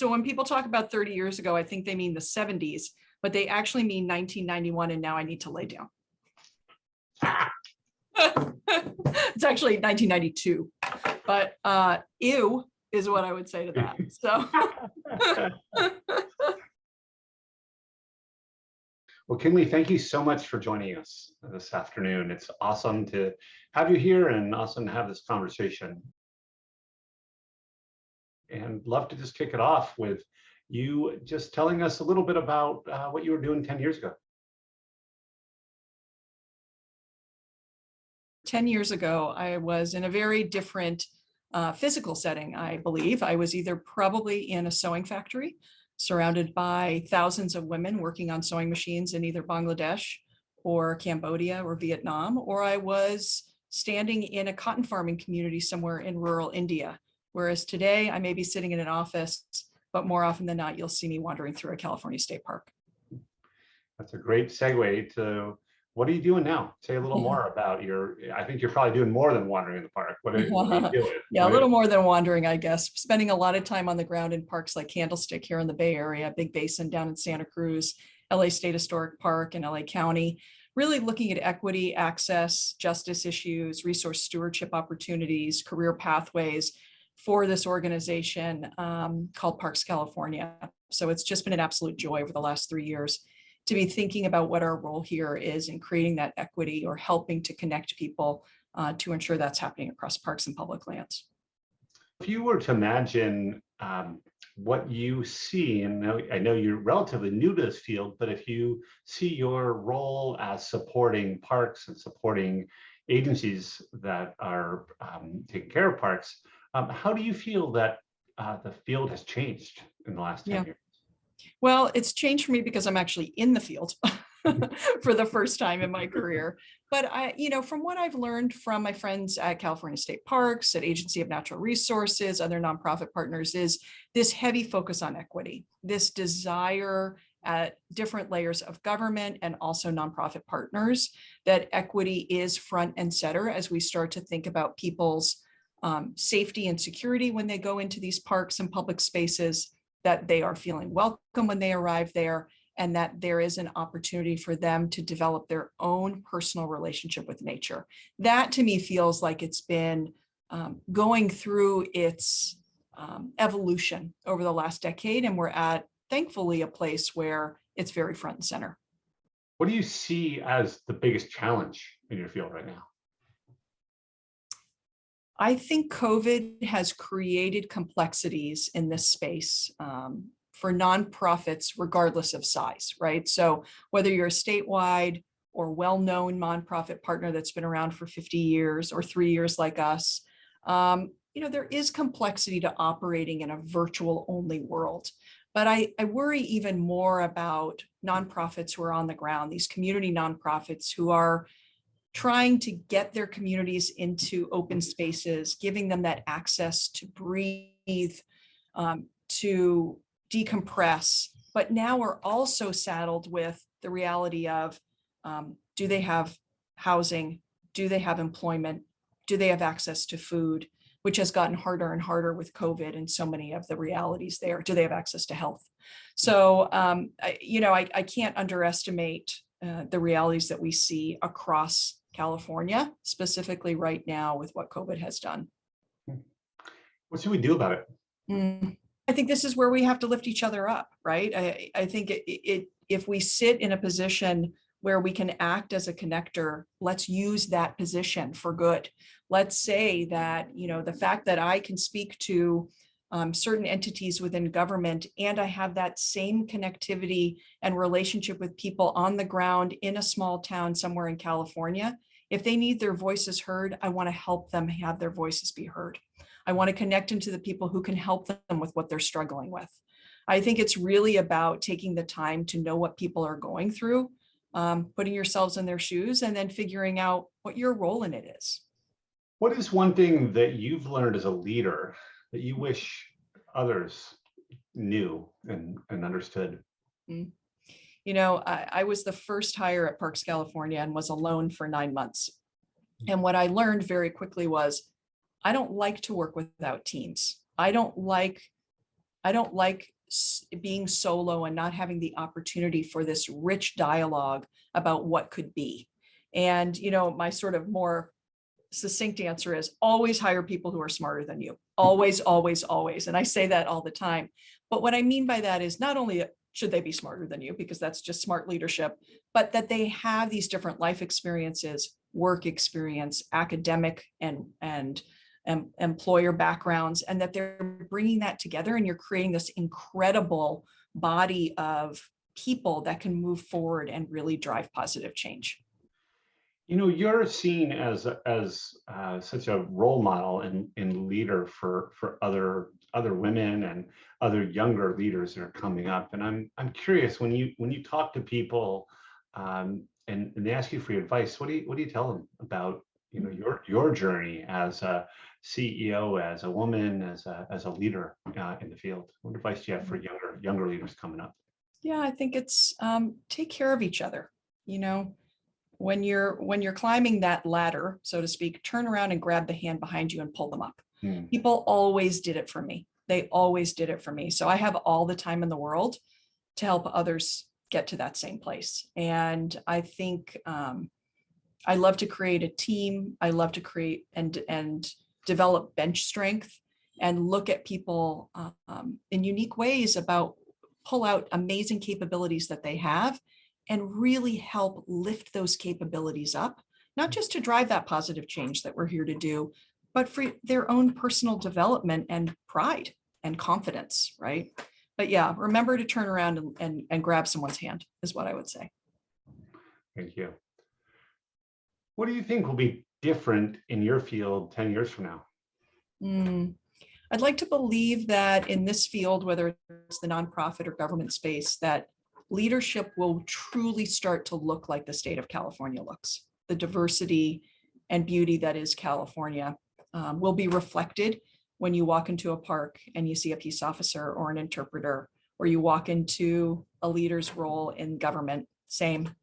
So when people talk about 30 years ago, I think they mean the 70s, but they actually mean 1991, and now I need to lay down. It's actually 1992, but ew is what I would say to that. So. Well, Kindley, thank you so much for joining us this afternoon. It's awesome to have you here and awesome to have this conversation. And love to just kick it off with you just telling us a little bit about what you were doing 10 years ago. 10 years ago, I was in a very different physical setting, I believe. I was either probably in a sewing factory, surrounded by thousands of women working on sewing machines in either Bangladesh or Cambodia or Vietnam, or I was standing in a cotton farming community somewhere in rural India. Whereas today I may be sitting in an office, but more often than not, you'll see me wandering through a California state park. That's a great segue to what are you doing now? Say a little more about I think you're probably doing more than wandering in the park. What are you doing? Yeah, a little more than wandering, I guess. Spending a lot of time on the ground in parks like Candlestick here in the Bay Area, Big Basin down in Santa Cruz, LA State Historic Park in LA County, really looking at equity, access, justice issues, resource stewardship opportunities, career pathways for this organization called Parks California. So it's just been an absolute joy over the last 3 years to be thinking about what our role here is in creating that equity or helping to connect people to ensure that's happening across parks and public lands. If you were to imagine what you see, and I know you're relatively new to this field, but if you see your role as supporting parks and supporting agencies that are taking care of parks, how do you feel that the field has changed in the last 10 years? Well, it's changed for me because I'm actually in the field for the first time in my career. But from what I've learned from my friends at California State Parks, at Agency of Natural Resources, other nonprofit partners, is this heavy focus on equity, this desire at different layers of government and also nonprofit partners that equity is front and center as we start to think about people's safety and security when they go into these parks and public spaces, that they are feeling welcome when they arrive there, and that there is an opportunity for them to develop their own personal relationship with nature. That to me feels like it's been going through its evolution over the last decade, and we're at, thankfully, a place where it's very front and center. What do you see as the biggest challenge in your field right now? I think COVID has created complexities in this space for nonprofits, regardless of size, right? So whether you're a statewide or well-known nonprofit partner that's been around for 50 years or 3 years like us, there is complexity to operating in a virtual-only world. But I worry even more about nonprofits who are on the ground, these community nonprofits who are trying to get their communities into open spaces, giving them that access to breathe, to decompress, but now we're also saddled with the reality of, do they have housing? Do they have employment? Do they have access to food, which has gotten harder and harder with COVID and so many of the realities there? Do they have access to health? So, I can't underestimate the realities that we see across California, specifically right now with what COVID has done. What should we do about it? I think this is where we have to lift each other up, right? I think if we sit in a position where we can act as a connector, let's use that position for good. Let's say that, the fact that I can speak to certain entities within government, and I have that same connectivity and relationship with people on the ground in a small town somewhere in California. If they need their voices heard, I want to help them have their voices be heard. I want to connect them to the people who can help them with what they're struggling with. I think it's really about taking the time to know what people are going through, putting yourselves in their shoes, and then figuring out what your role in it is. What is one thing that you've learned as a leader that you wish others knew and understood? I was the first hire at Parks California and was alone for 9 months. And what I learned very quickly was, I don't like to work without teams. I don't like I don't like being solo and not having the opportunity for this rich dialogue about what could be. And, my sort of more succinct answer is always hire people who are smarter than you. Always, always, always. And I say that all the time. But what I mean by that is not only should they be smarter than you, because that's just smart leadership, but that they have these different life experiences, work experience, academic and employer backgrounds, and that they're bringing that together, and you're creating this incredible body of people that can move forward and really drive positive change. You're seen as such a role model and leader for other women and other younger leaders that are coming up. And I'm curious, when you talk to people, and they ask you for your advice, what do you tell them about your journey as a CEO, as a woman, as a leader in the field? What advice do you have for younger leaders coming up? Yeah, I think it's take care of each other. When you're climbing that ladder, so to speak, turn around and grab the hand behind you and pull them up. People always did it for me. They always did it for me. So I have all the time in the world to help others get to that same place. And I think I love to create a team. I love to create and develop bench strength and look at people in unique ways pull out amazing capabilities that they have and really help lift those capabilities up, not just to drive that positive change that we're here to do, but for their own personal development and pride and confidence, right? But yeah, remember to turn around and grab someone's hand is what I would say. Thank you. What do you think will be different in your field 10 years from now? I'd like to believe that in this field, whether it's the nonprofit or government space, that leadership will truly start to look like the state of California looks. The diversity and beauty that is California will be reflected when you walk into a park and you see a peace officer or an interpreter, or you walk into a leader's role in government, same,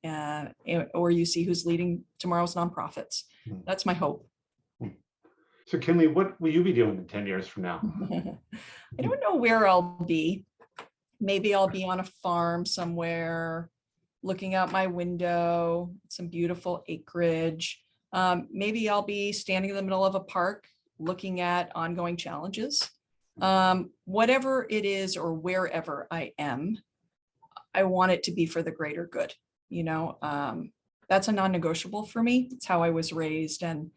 or you see who's leading tomorrow's nonprofits. That's my hope. So Kindley, what will you be doing in 10 years from now? I don't know where I'll be. Maybe I'll be on a farm somewhere, looking out my window, some beautiful acreage. Maybe I'll be standing in the middle of a park, looking at ongoing challenges. Whatever it is or wherever I am, I want it to be for the greater good. That's a non-negotiable for me. It's how I was raised, and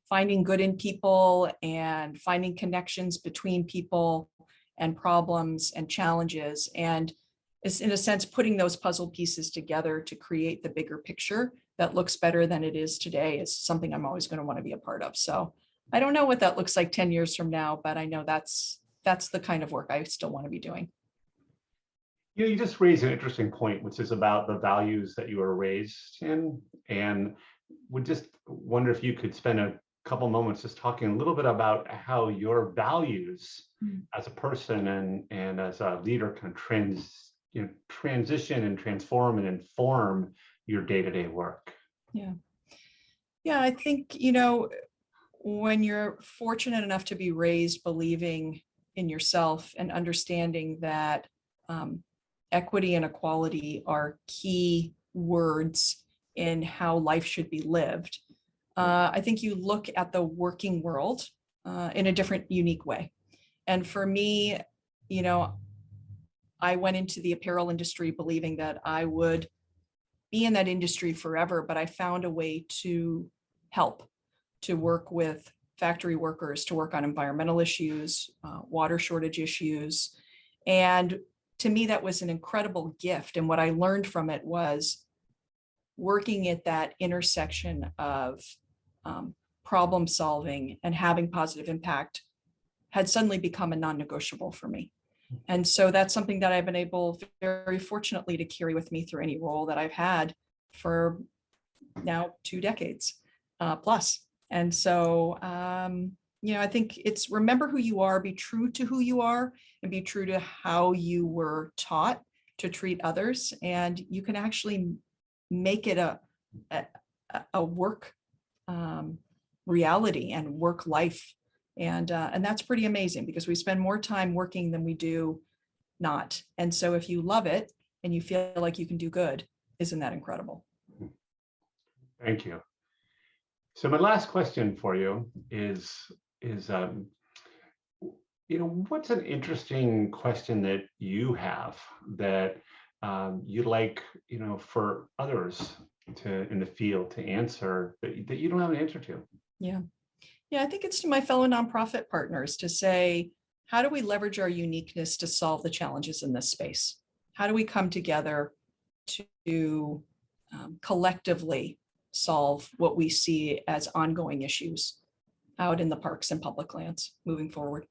finding good in people and finding connections between people and problems and challenges. And it's, in a sense, putting those puzzle pieces together to create the bigger picture that looks better than it is today is something I'm always going to want to be a part of. So I don't know what that looks like 10 years from now, but I know that's the kind of work I still want to be doing. You just raised an interesting point, which is about the values that you were raised in, and would just wonder if you could spend a couple moments just talking a little bit about how your values as a person and as a leader can transition and transform and inform your day-to-day work. Yeah, I think, when you're fortunate enough to be raised believing in yourself and understanding that equity and equality are key words in how life should be lived, I think you look at the working world in a different, unique way. And for me, I went into the apparel industry believing that I would be in that industry forever, but I found a way to help, to work with factory workers, to work on environmental issues, water shortage issues. And to me, that was an incredible gift. And what I learned from it was working at that intersection of problem solving and having positive impact had suddenly become a non-negotiable for me. And so that's something that I've been able, very fortunately, to carry with me through any role that I've had for now 2 decades plus. And so, I think it's remember who you are, be true to who you are, and be true to how you were taught to treat others. And you can actually make it a work reality and work life And that's pretty amazing because we spend more time working than we do not. And so if you love it and you feel like you can do good, isn't that incredible? Thank you. So my last question for you is what's an interesting question that you have that you'd like, for others to in the field to answer that you don't have an answer to? Yeah. Yeah, I think it's to my fellow nonprofit partners to say, how do we leverage our uniqueness to solve the challenges in this space? How do we come together to collectively solve what we see as ongoing issues out in the parks and public lands moving forward?